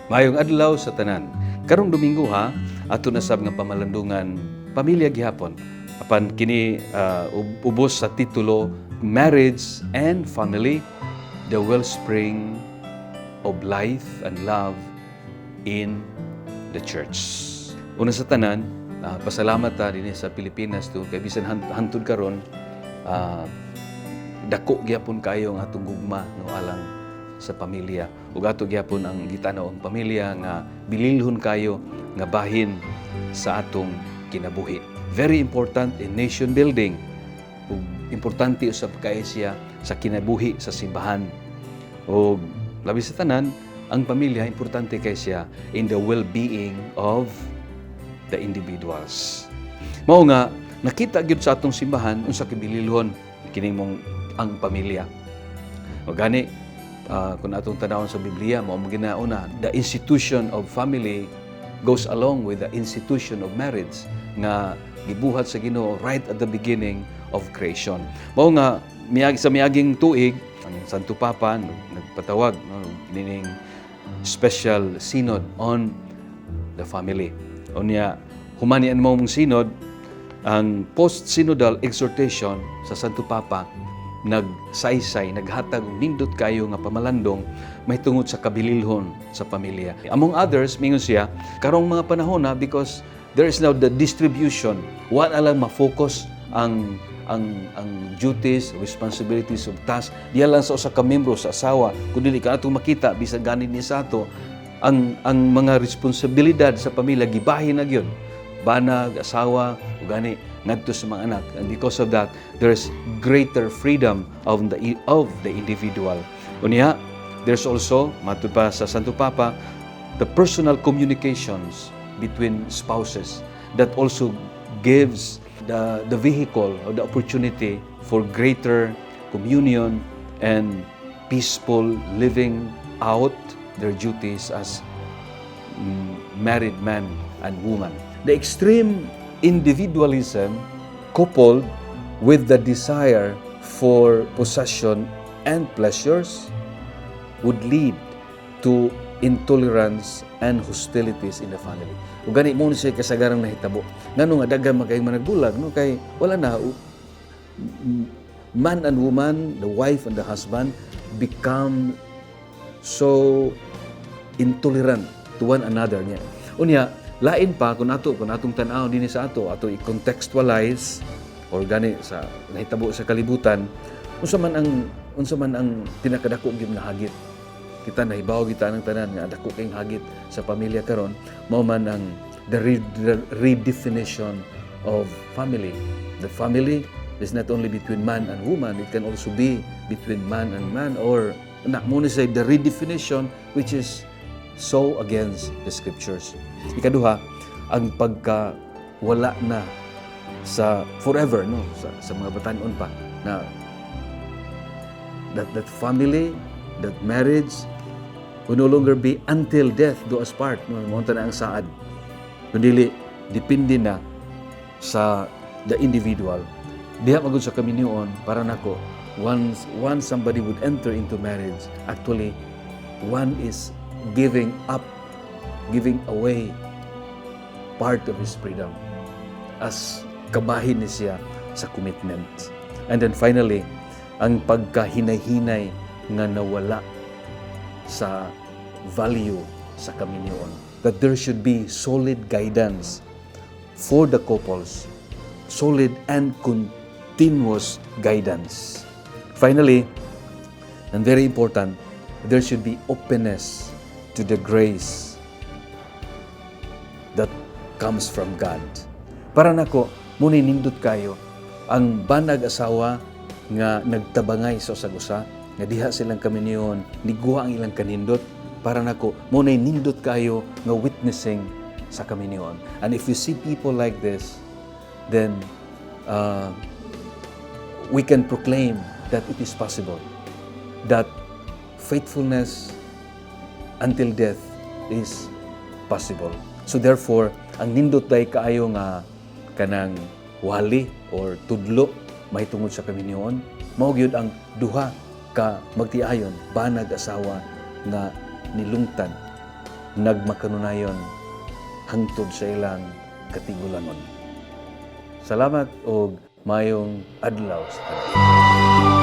Mayong adlaw sa tanan. Karong Domingo ha, ato nasab nga pamalandungan pamilya gihapon. Apan kini ubos sa titulo Marriage and Family, the Wellspring of Life and Love in the Church. Una sa tanan, pasalamat ta dinhi sa Pilipinas to kay bisan hantod karon dako gyapon kayo nga atong gugma no alang sa pamilya. Ug ato gyapon ang gitanaw ang pamilya nga bililhon kayo nga bahin sa atong kinabuhi. Very important in nation building. Ug importante usab kay siya sa kinabuhi sa simbahan. Ug labi sa tanan, ang pamilya importante kay siya in the well-being of the individuals. Mao nga nakita gyud sa atong simbahan unsa kibililhon kining mong ang pamilya. O gani kung atong tanawon sa Biblia, mao mo ginauna, the institution of family goes along with the institution of marriage nga gibuhat sa Ginoo right at the beginning of creation. Mao nga sa miaging tuig ang Santo Papa nagpatawag kining special synod on the family. Unya humanian mo mong synod ang post-synodal exhortation sa Santo Papa nagsaysay, naghatag nindot kayo nga pamalandong may tungod sa kabililhon sa pamilya. Among others, mingon siya, karong mga panahon na because there is now the distribution. Wa lang ma-focus ang duties, responsibilities of task. Diya lang sa usa ka membro sa asawa. Kung dili ka atong makita, bisan ganin ni sa ato, ang mga responsibilidad sa pamilya, gibahin na gyud. Banag, asawa, o gani, ngadto sa mga anak. And because of that, there's greater freedom of the individual. Unya, there's also, matud pa sa Santo Papa, the personal communications between spouses that also gives the vehicle or the opportunity for greater communion and peaceful living out their duties as married man and woman. The extreme individualism coupled with the desire for possession and pleasures would lead to intolerance and hostilities in the family. Ug gani mo siya kasagarang nahitabo. Ngano nga daghan magayong managbulag no kay wala na man and woman, the wife and the husband become so intolerant to one another niya. Unya lain pa kung atong tan-aw dinhi sa ato i-contextualize or gani sa nahitabo sa kalibutan unsa man ang pinakadako gyud nga hagit. Kita nahibaw kita ng tanan nga dako kayong hagit sa pamilya karon mao man ang the redefinition of family. The family is not only between man and woman, it can also be between man and man, or mo say the redefinition which is so against the scriptures. Ikaduha, ang pagkawala na sa forever no sa mga batan-on pa na that family, that marriage will no longer be until death do us part. No, mo na ang saad. Kundi depende na sa the individual. Diha magud sa kaminyoon para nako once somebody would enter into marriage, actually one is giving away part of his freedom as kabahin ni siya sa commitment. And then finally, ang pagkahinay-hinay nga nawala sa value sa kaminyoon. That there should be solid guidance for the couples, solid and continuous guidance. Finally, and very important, there should be openness to the grace that comes from God. Para nako, muna nindot kayo ang banag asawa nga nagtabangay sa usa-usa, nga diha silang kaminyon, niguha ang ilang kanindot, para nako mo nay nindot kayo nga witnessing sa kami niyon. And if you see people like this, then we can proclaim that it is possible, that faithfulness until death is possible. So therefore, ang nindot day kaayo nga kanang wali or tudlo mahitungod sa kami niyon, mao gyud ang duha ka magtiayon banag asawa nga nilungtan nagmakanunayon hangtod sa ilang katigulangon. Salamat og mayong adlaw sa tanan.